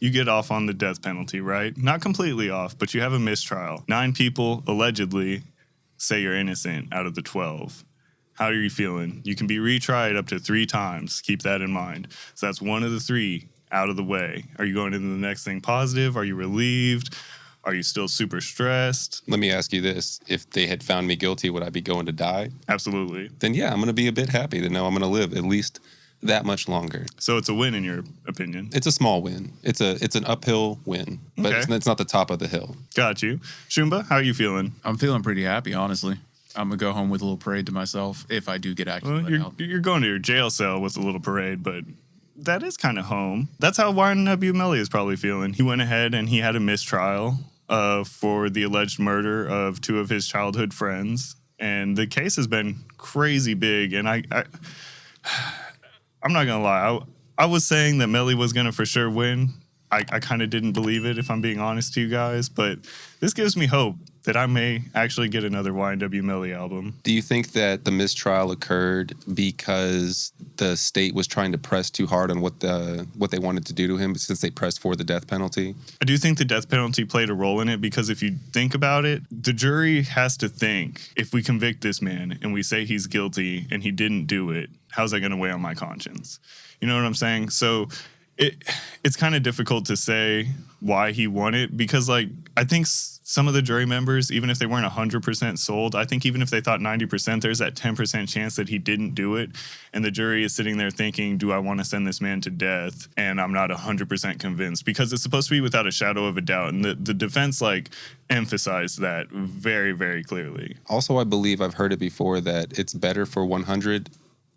You get off on the death penalty, right? Not completely off, but you have a mistrial. 9 people allegedly say you're innocent out of the 12. How are you feeling? You can be retried up to 3 times. Keep that in mind. So that's 1 of the 3 out of the way. Are you going into the next thing positive? Are you relieved? Are you still super stressed? Let me ask you this. If they had found me guilty, would I be going to die? Absolutely. Then yeah, I'm going to be a bit happy to know I'm going to live at least that much longer. So it's a win in your opinion? It's a small win. It's an uphill win, but Okay. it's not the top of the hill. Got you. Shumba, how are you feeling? I'm feeling pretty happy, honestly. I'm going to go home with a little parade to myself if I do get actually let out. You're going to your jail cell with a little parade, but that is kind of home. That's how YNW Melly is probably feeling. He went ahead and he had a mistrial for the alleged murder of 2 of his childhood friends. And the case has been crazy big. And I'm not going to lie. I was saying that Melly was going to for sure win. I kind of didn't believe it, if I'm being honest to you guys. But this gives me hope that I may actually get another YNW Melly album. Do you think that the mistrial occurred because the state was trying to press too hard on what they wanted to do to him since they pressed for the death penalty? I do think the death penalty played a role in it because if you think about it, the jury has to think, if we convict this man and we say he's guilty and he didn't do it, how's that going to weigh on my conscience? You know what I'm saying? So it's kind of difficult to say why he won it because, like, I think some of the jury members, even if they weren't 100% sold, I think even if they thought 90%, there's that 10% chance that he didn't do it. And the jury is sitting there thinking, do I want to send this man to death? And I'm not 100% convinced because it's supposed to be without a shadow of a doubt. And the defense, like, emphasized that very, very clearly. Also, I believe I've heard it before that it's better for 100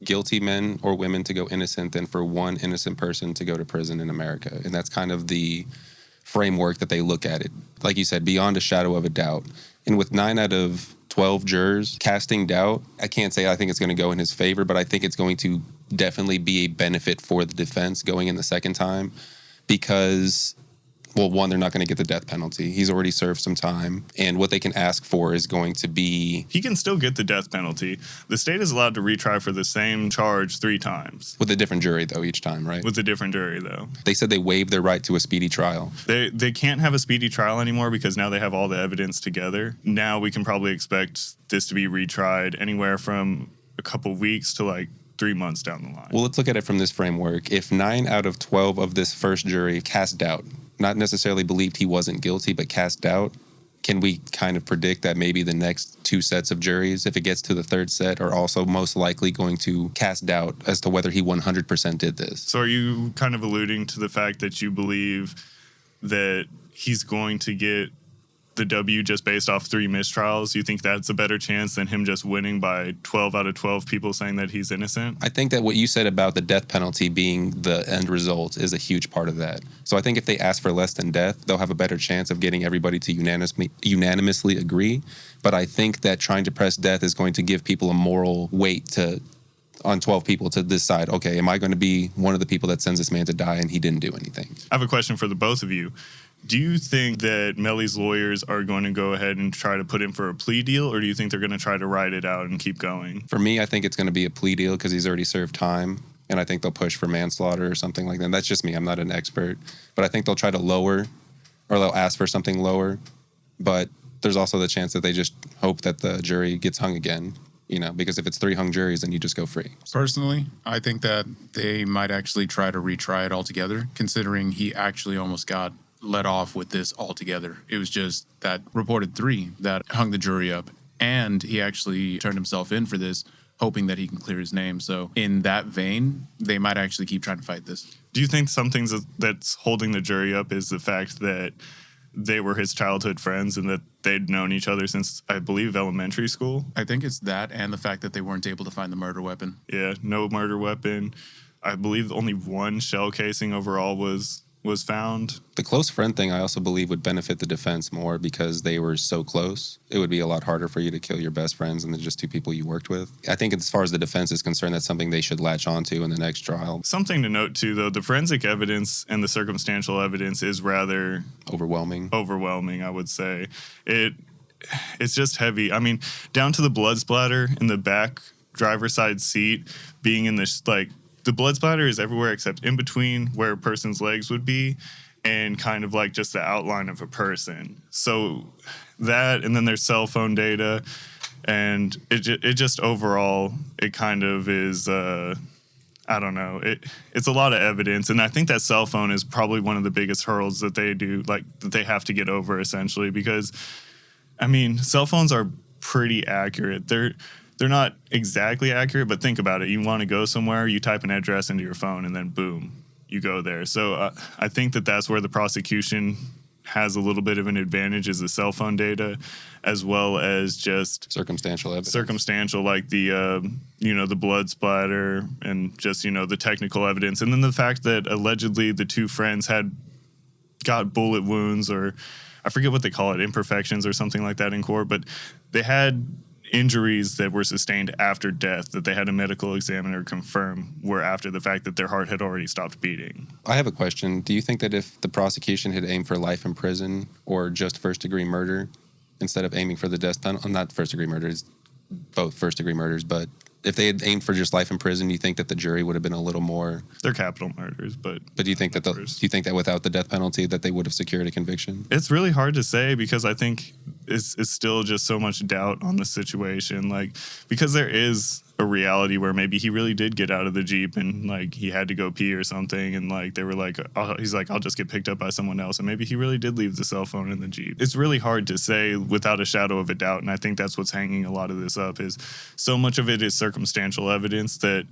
guilty men or women to go innocent than for 1 innocent person to go to prison in America. And that's kind of the framework that they look at it. Like you said, beyond a shadow of a doubt. And with 9 out of 12 jurors casting doubt, I can't say I think it's going to go in his favor, but I think it's going to definitely be a benefit for the defense going in the second time because, well, 1, they're not going to get the death penalty. He's already served some time. And what they can ask for is going to be... He can still get the death penalty. The state is allowed to retry for the same charge 3 times. With a different jury, though, each time, right? With a different jury, though. They said they waived their right to a speedy trial. They can't have a speedy trial anymore because now they have all the evidence together. Now we can probably expect this to be retried anywhere from a couple weeks to, like, 3 months down the line. Well, let's look at it from this framework. If 9 out of 12 of this first jury cast doubt, not necessarily believed he wasn't guilty, but cast doubt, can we kind of predict that maybe the next 2 sets of juries, if it gets to the 3rd set, are also most likely going to cast doubt as to whether he 100% did this? So are you kind of alluding to the fact that you believe that he's going to get the W just based off 3 mistrials? You think that's a better chance than him just winning by 12 out of 12 people saying that he's innocent? I think that what you said about the death penalty being the end result is a huge part of that. So I think if they ask for less than death, they'll have a better chance of getting everybody to unanimously agree. But I think that trying to press death is going to give people a moral weight on 12 people to decide, okay, am I going to be one of the people that sends this man to die and he didn't do anything? I have a question for the both of you. Do you think that Melly's lawyers are going to go ahead and try to put him for a plea deal, or do you think they're going to try to ride it out and keep going? For me, I think it's going to be a plea deal because he's already served time, and I think they'll push for manslaughter or something like that. That's just me. I'm not an expert. But I think they'll try to lower, or they'll ask for something lower. But there's also the chance that they just hope that the jury gets hung again, you know, because if it's 3 hung juries, then you just go free. Personally, I think that they might actually try to retry it altogether, considering he actually almost got let off with this altogether. It was just that reported 3 that hung the jury up, and he actually turned himself in for this, hoping that he can clear his name. So in that vein, they might actually keep trying to fight this. Do you think some things that's holding the jury up is the fact that they were his childhood friends and that they'd known each other since, I believe, elementary school? I think it's that and the fact that they weren't able to find the murder weapon. Yeah, no murder weapon. I believe only 1 shell casing overall was found. The close friend thing, I also believe, would benefit the defense more because they were so close. It would be a lot harder for you to kill your best friends than just 2 people you worked with. I think as far as the defense is concerned, that's something they should latch onto in the next trial. Something to note, too, though, the forensic evidence and the circumstantial evidence is rather... Overwhelming, I would say. It's just heavy. I mean, down to the blood splatter in the back driver's side seat being in this, like, the blood splatter is everywhere except in between where a person's legs would be. and kind of like just the outline of a person. So that, and then there's cell phone data, and it just overall, it kind of is, I don't know. It's a lot of evidence, and I think that cell phone is probably one of the biggest hurdles that they do, like that they have to get over, essentially, because I mean, cell phones are pretty accurate. They're not exactly accurate, but think about it. You want to go somewhere, you type an address into your phone, and then boom, you go there. So I think that that's where the prosecution has a little bit of an advantage, is the cell phone data, as well as just Circumstantial evidence. Circumstantial, like the the blood splatter, and just the technical evidence, and then the fact that allegedly the two friends got bullet wounds, or I forget what they call it, imperfections or something like that in court, but they had injuries that were sustained after death that they had a medical examiner confirm were after the fact that their heart had already stopped beating. I have a question. Do you think that if the prosecution had aimed for life in prison or just first-degree murder instead of aiming for the death penalty, not first-degree murders, both first-degree murders, but if they had aimed for just life in prison, do you think that the jury would have been a little more? They're capital murders, but do you think that without the death penalty that they would have secured a conviction? It's really hard to say, because I think it's still just so much doubt on the situation. Like, because there is a reality where maybe he really did get out of the Jeep and like he had to go pee or something, and like they were like, he's like, I'll just get picked up by someone else, and maybe he really did leave the cell phone in the Jeep. It's really hard to say without a shadow of a doubt, and I think that's what's hanging a lot of this up, is so much of it is circumstantial evidence that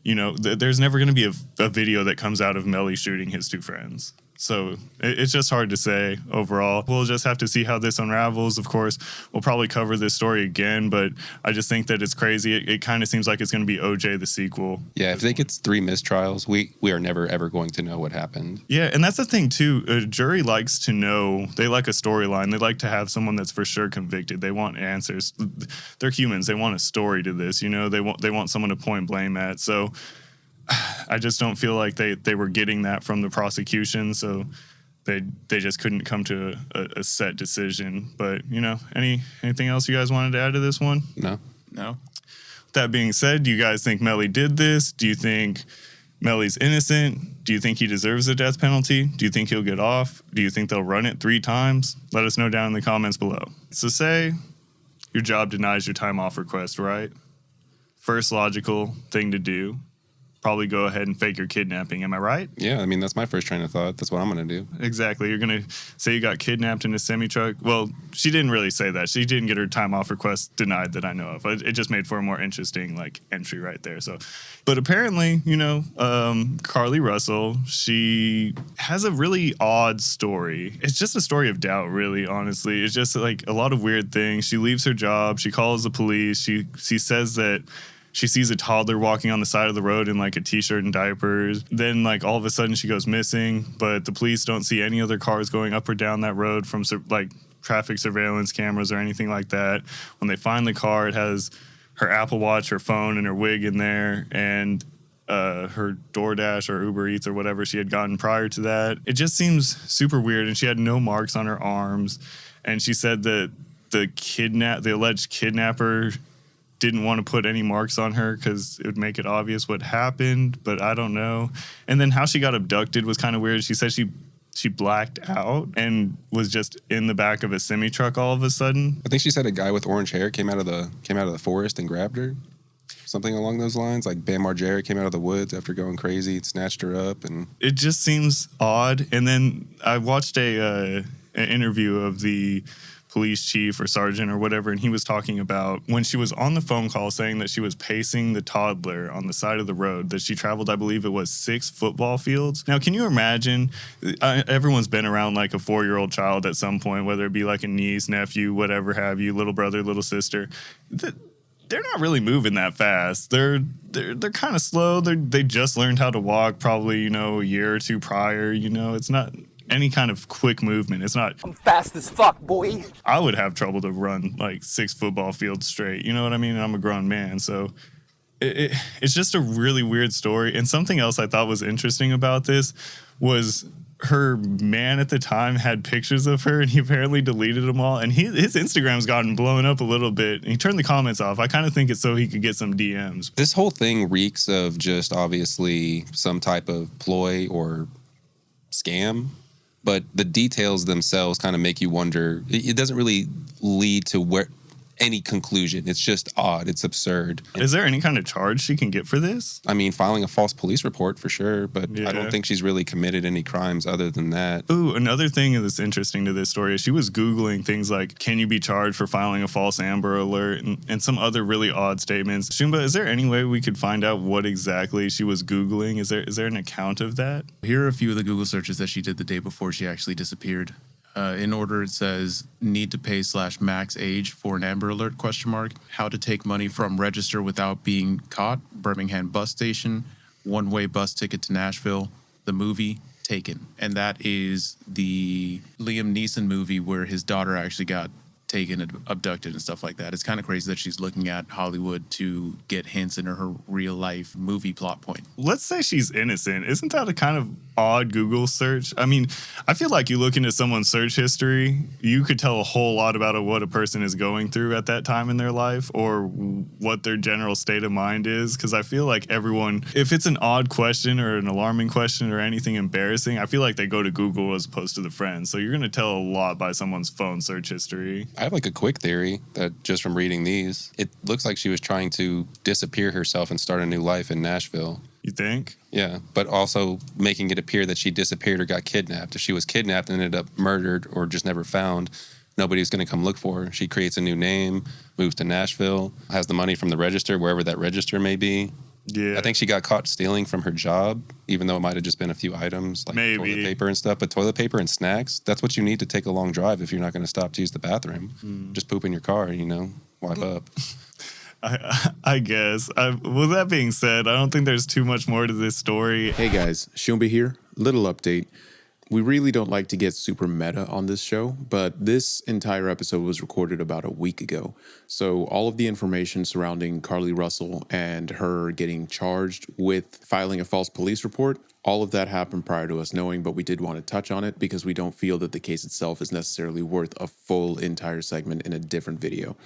there's never going to be a video that comes out of Melly shooting his two friends. So it's just hard to say overall. We'll just have to see how this unravels. Of course, we'll probably cover this story again, but I just think that it's crazy. It kind of seems like it's going to be OJ the sequel. Yeah, if they get 3 mistrials, we are never, ever going to know what happened. Yeah, and that's the thing, too. A jury likes to know. They like a storyline. They like to have someone that's for sure convicted. They want answers. They're humans. They want a story to this. They want someone to point blame at. So I just don't feel like they were getting that from the prosecution, so they just couldn't come to a set decision. But, anything else you guys wanted to add to this one? No. That being said, do you guys think Melly did this? Do you think Melly's innocent? Do you think he deserves a death penalty? Do you think he'll get off? Do you think they'll run it 3 times? Let us know down in the comments below. So say your job denies your time off request, right? First logical thing to do, probably go ahead and fake your kidnapping. Am I right? Yeah, I mean, that's my first train of thought. That's what I'm going to do. Exactly. You're going to say you got kidnapped in a semi-truck. Well, she didn't really say that. She didn't get her time off request denied that I know of. It just made for a more interesting, entry right there. So, but apparently, Carlee Russell, she has a really odd story. It's just a story of doubt, really, honestly. It's just, a lot of weird things. She leaves her job. She calls the police. She says that she sees a toddler walking on the side of the road in a t-shirt and diapers. Then all of a sudden she goes missing, but the police don't see any other cars going up or down that road from traffic surveillance cameras or anything like that. When they find the car, it has her Apple Watch, her phone, and her wig in there, and her DoorDash or Uber Eats or whatever she had gotten prior to that. It just seems super weird, and she had no marks on her arms. And she said that the alleged kidnapper didn't want to put any marks on her because it would make it obvious what happened, but I don't know. And then how she got abducted was kind of weird. She said she blacked out and was just in the back of a semi-truck all of a sudden. I think she said a guy with orange hair came out of the forest and grabbed her. Something along those lines. Bam Margera came out of the woods after going crazy, snatched her up, and it just seems odd. And then I watched an interview of the police chief or sergeant or whatever, and he was talking about when she was on the phone call saying that she was pacing the toddler on the side of the road, that she traveled, I believe it was 6 football fields. Now, can you imagine? Everyone's been around a 4-year-old child at some point, whether it be a niece, nephew, whatever have you, little brother, little sister. They're not really moving that fast. They're kind of slow. They just learned how to walk probably, a year or 2 prior. It's not any kind of quick movement. It's not. I'm fast as fuck, boy. I would have trouble to run 6 football fields straight. You know what I mean? And I'm a grown man. So it's just a really weird story. And something else I thought was interesting about this was her man at the time had pictures of her, and he apparently deleted them all. And his Instagram's gotten blown up a little bit. And he turned the comments off. I kind of think it's so he could get some DMs. This whole thing reeks of just obviously some type of ploy or scam. but the details themselves kind of make you wonder. It doesn't really lead to where any conclusion. It's just odd. It's absurd. Is there any kind of charge she can get for this? I mean, filing a false police report for sure, but Yeah. I don't think she's really committed any crimes other than that. Ooh, another thing that's interesting to this story is she was Googling things like, can you be charged for filing a false Amber Alert, and some other really odd statements. Shumba, is there any way we could find out what exactly she was Googling? Is there an account of that? Here are a few of the Google searches that she did the day before she actually disappeared. In order, it says need to pay /max age for an Amber Alert ? How to take money from register without being caught. Birmingham bus station. One-way bus ticket to Nashville. The movie Taken. And that is the Liam Neeson movie where his daughter actually got taken and abducted and stuff like that. It's kind of crazy that she's looking at Hollywood to get hints into her real life movie plot point. Let's say she's innocent. Isn't that a kind of odd Google search? I mean, I feel like you look into someone's search history, you could tell a whole lot about what a person is going through at that time in their life or what their general state of mind is. Because I feel like everyone, if it's an odd question or an alarming question or anything embarrassing, I feel like they go to Google as opposed to the friends. So you're going to tell a lot by someone's phone search history. I have like a quick theory that just from reading these, it looks like she was trying to disappear herself and start a new life in Nashville. You think? Yeah, but also making it appear that she disappeared or got kidnapped. If she was kidnapped and ended up murdered or just never found, nobody's going to come look for her. She creates a new name, moves to Nashville, has the money from the register, wherever that register may be. Yeah. I think she got caught stealing from her job, even though it might have just been a few items like Maybe. toilet paper and stuff. But toilet paper and snacks, that's what you need to take a long drive if you're not going to stop to use the bathroom. Just poop in your car, wipe up. I guess. With that being said, I don't think there's too much more to this story. Hey guys, Shumba here. Little update. We really don't like to get super meta on this show, but this entire episode was recorded about a week ago. So all of the information surrounding Carlee Russell and her getting charged with filing a false police report, all of that happened prior to us knowing, but we did want to touch on it because we don't feel that the case itself is necessarily worth a full entire segment in a different video.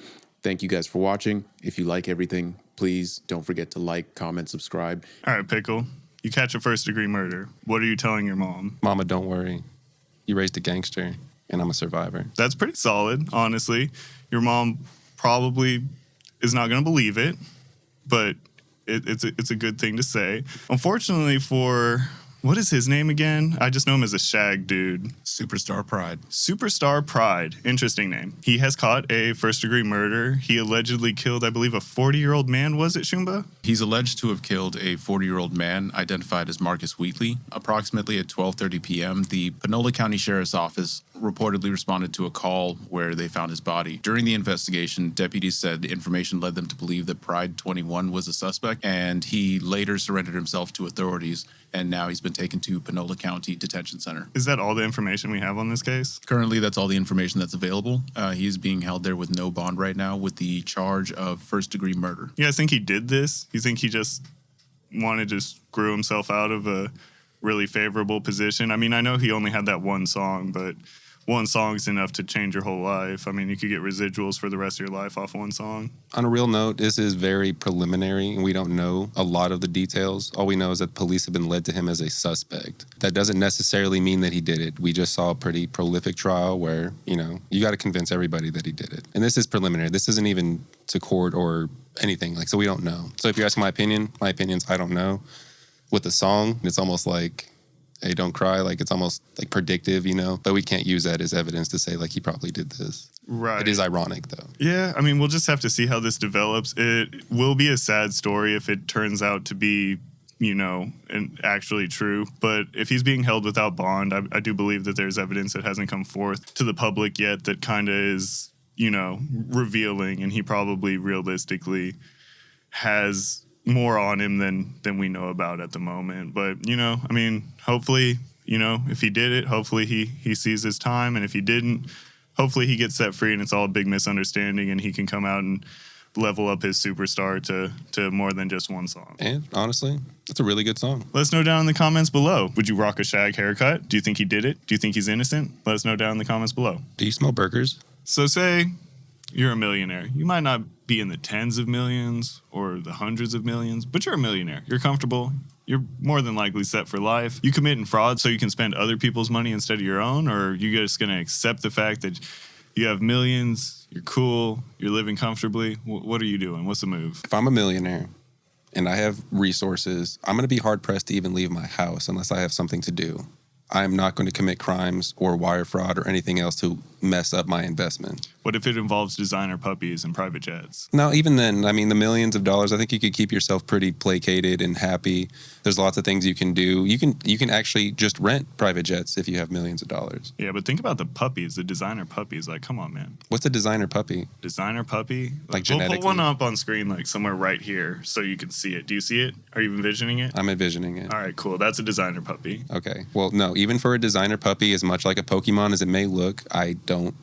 Thank you guys for watching. If you like everything, please don't forget to like, comment, subscribe. All right, Pickle. You catch a first-degree murder. What are you telling your mom? Mama, don't worry. You raised a gangster, and I'm a survivor. That's pretty solid, honestly. Your mom probably is not going to believe it, but it's a good thing to say. Unfortunately for... What is his name again? I just know him as a shag dude. Superstar Pride. Superstar Pride. Interesting name. He has caught a first-degree murder. He allegedly killed, I believe, a 40-year-old man. Was it, Shumba? He's alleged to have killed a 40-year-old man identified as Marcus Wheatley. Approximately at 12:30 p.m., the Panola County Sheriff's Office reportedly responded to a call where they found his body. During the investigation, deputies said the information led them to believe that Pride 21 was a suspect, and he later surrendered himself to authorities, and now he's been taken to Panola County Detention Center. Is that all the information we have on this case? Currently, that's all the information that's available. He's being held there with no bond right now with the charge of first-degree murder. You guys think he did this? You think he just wanted to screw himself out of a really favorable position? I mean, I know he only had that one song, but one song's enough to change your whole life. I mean, you could get residuals for the rest of your life off one song. On a real note, this is very preliminary, and we don't know a lot of the details. All we know is that police have been led to him as a suspect. That doesn't necessarily mean that he did it. We just saw a pretty prolific trial where, you got to convince everybody that he did it. And this is preliminary. This isn't even to court or anything. So we don't know. So if you're asking my opinion's I don't know. With the song, it's almost like, hey, don't cry. It's almost like predictive, but we can't use that as evidence to say he probably did this. Right. It is ironic though. Yeah, I mean, we'll just have to see how this develops. It will be a sad story if it turns out to be, and actually true. But if he's being held without bond, I do believe that there's evidence that hasn't come forth to the public yet that kind of is, revealing, and he probably realistically has more on him than we know about at the moment. But, I mean, hopefully, if he did it, hopefully he sees his time. And if he didn't, hopefully he gets set free and it's all a big misunderstanding and he can come out and level up his superstar to more than just one song. And honestly, it's a really good song. Let us know down in the comments below. Would you rock a shag haircut? Do you think he did it? Do you think he's innocent? Let us know down in the comments below. Do you smell burgers? So say you're a millionaire. You might not be in the tens of millions or the hundreds of millions, but you're a millionaire. You're comfortable. you're more than likely set for life. You committing fraud so you can spend other people's money instead of your own, or are you just going to accept the fact that you have millions, you're cool, you're living comfortably? What are you doing? What's the move? If I'm a millionaire and I have resources, I'm going to be hard-pressed to even leave my house unless I have something to do. I'm not going to commit crimes or wire fraud or anything else to mess up my investment. What if it involves designer puppies and private jets? Now, even then, I mean, the millions of dollars, I think you could keep yourself pretty placated and happy. There's lots of things you can do. You can actually just rent private jets if you have millions of dollars. Yeah, but think about the puppies, the designer puppies. Like, come on, man. What's a designer puppy? Designer puppy? Like we'll genetically? put one up on screen, like somewhere right here, so you can see it. Do you see it? Are you envisioning it? I'm envisioning it. All right, cool. That's a designer puppy. Okay. Well, no, even for a designer puppy, as much like a Pokemon as it may look, I don't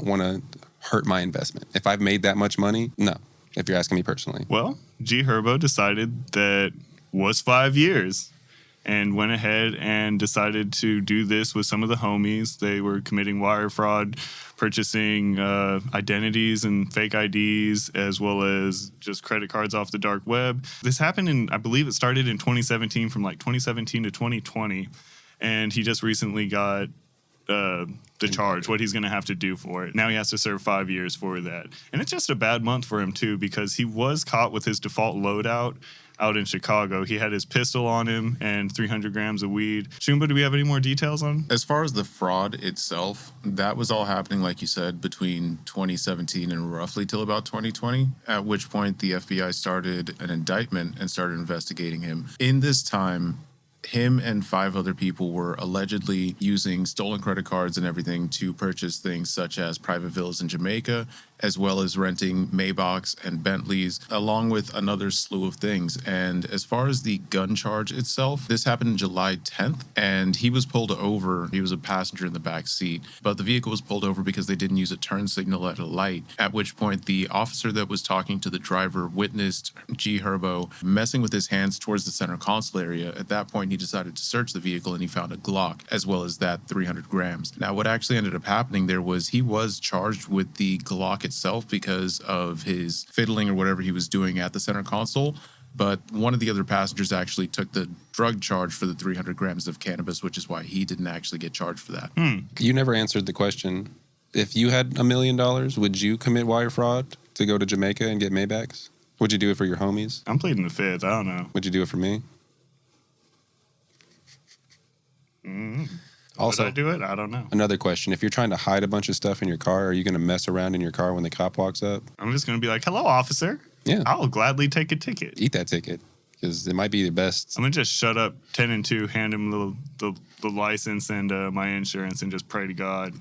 want to hurt my investment. If I've made that much money, no. If you're asking me personally. Well, G Herbo decided that was 5 years and went ahead and decided to do this with some of the homies. They were committing wire fraud, purchasing identities and fake IDs, as well as just credit cards off the dark web. This happened I believe it started in 2017, from like 2017 to 2020. And he just recently got the charge, what he's going to have to do for it. Now he has to serve 5 years for that. And it's just a bad month for him, too, because he was caught with his default loadout out in Chicago. He had his pistol on him and 300 grams of weed. Shumba, do we have any more details on? As far as the fraud itself, that was all happening, like you said, between 2017 and roughly till about 2020, at which point the FBI started an indictment and started investigating him. In this time, him and 5 other people were allegedly using stolen credit cards and everything to purchase things such as private villas in Jamaica, as well as renting Maybachs and Bentleys, along with another slew of things. And as far as the gun charge itself, this happened July 10th, and he was pulled over. He was a passenger in the back seat, but the vehicle was pulled over because they didn't use a turn signal at a light, at which point the officer that was talking to the driver witnessed G Herbo messing with his hands towards the center console area. At that point, he decided to search the vehicle and he found a Glock, as well as that 300 grams. Now, what actually ended up happening there was he was charged with the Glock itself because of his fiddling or whatever he was doing at the center console. But one of the other passengers actually took the drug charge for the 300 grams of cannabis, which is why he didn't actually get charged for that. You never answered the question. If you had $1 million, would you commit wire fraud to go to Jamaica and get Maybachs? Would you do it for your homies? I'm pleading the fifth. I don't know. Would you do it for me? Also, Would I do it? I don't know. Another question. If you're trying to hide a bunch of stuff in your car, are you going to mess around in your car when the cop walks up? I'm just going to be like, hello, officer. Yeah. I'll gladly take a ticket. Eat that ticket, because it might be the best. I'm going to just shut up 10 and 2, hand him the license and my insurance, and just pray to God,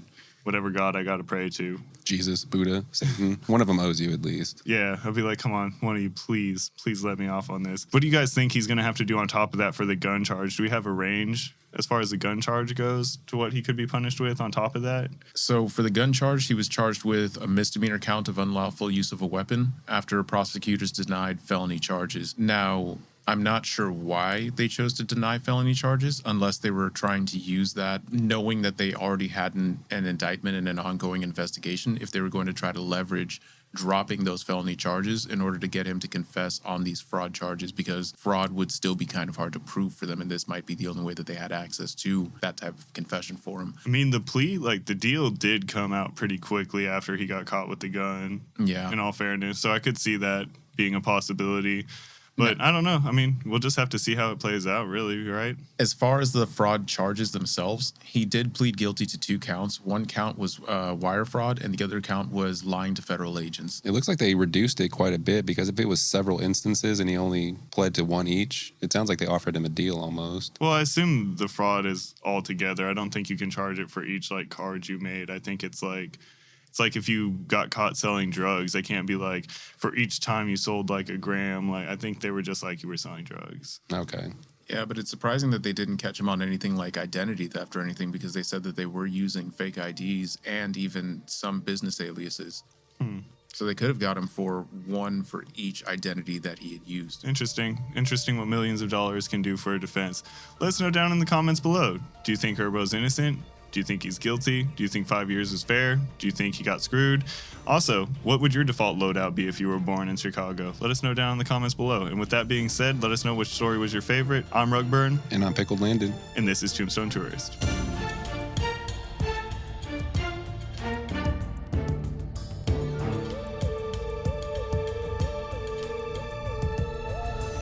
whatever God I got to pray to. Jesus, Buddha, Satan. One of them owes you at least. Yeah, I'll be like, come on, one of you, please let me off on this. What do you guys think he's going to have to do on top of that for the gun charge? Do we have a range as far as the gun charge goes to what he could be punished with on top of that? So for the gun charge, he was charged with a misdemeanor count of unlawful use of a weapon after prosecutors denied felony charges. Now, I'm not sure why they chose to deny felony charges, unless they were trying to use that, knowing that they already had an indictment and an ongoing investigation, if they were going to try to leverage dropping those felony charges in order to get him to confess on these fraud charges, because fraud would still be kind of hard to prove for them, and this might be the only way that they had access to that type of confession for him. I mean, the plea, like the deal did come out pretty quickly after he got caught with the gun, Yeah. in all fairness. So I could see that being a possibility. But I don't know. I mean, we'll just have to see how it plays out, really, right? As far as the fraud charges themselves, he did plead guilty to 2 counts. One count was wire fraud, and the other count was lying to federal agents. It looks like they reduced it quite a bit, because if it was several instances and he only pled to 1 each, it sounds like they offered him a deal almost. Well, I assume the fraud is all together. I don't think you can charge it for each like card you made. I think it's like if you got caught selling drugs, they can't be like, for each time you sold like a gram. Like, I think they were just like, you were selling drugs. Okay. Yeah, but it's surprising that they didn't catch him on anything like identity theft or anything, because they said that they were using fake IDs and even some business aliases. So they could have got him for 1 for each identity that he had used. Interesting what millions of dollars can do for a defense. Let us know down in the comments below. Do you think Herbo's innocent? Do you think he's guilty? Do you think 5 years is fair? Do you think he got screwed? Also, what would your default loadout be if you were born in Chicago? Let us know down in the comments below. And with that being said, let us know which story was your favorite. I'm Rugburn. And I'm Pickled Landon. And this is Tombstone Tourist.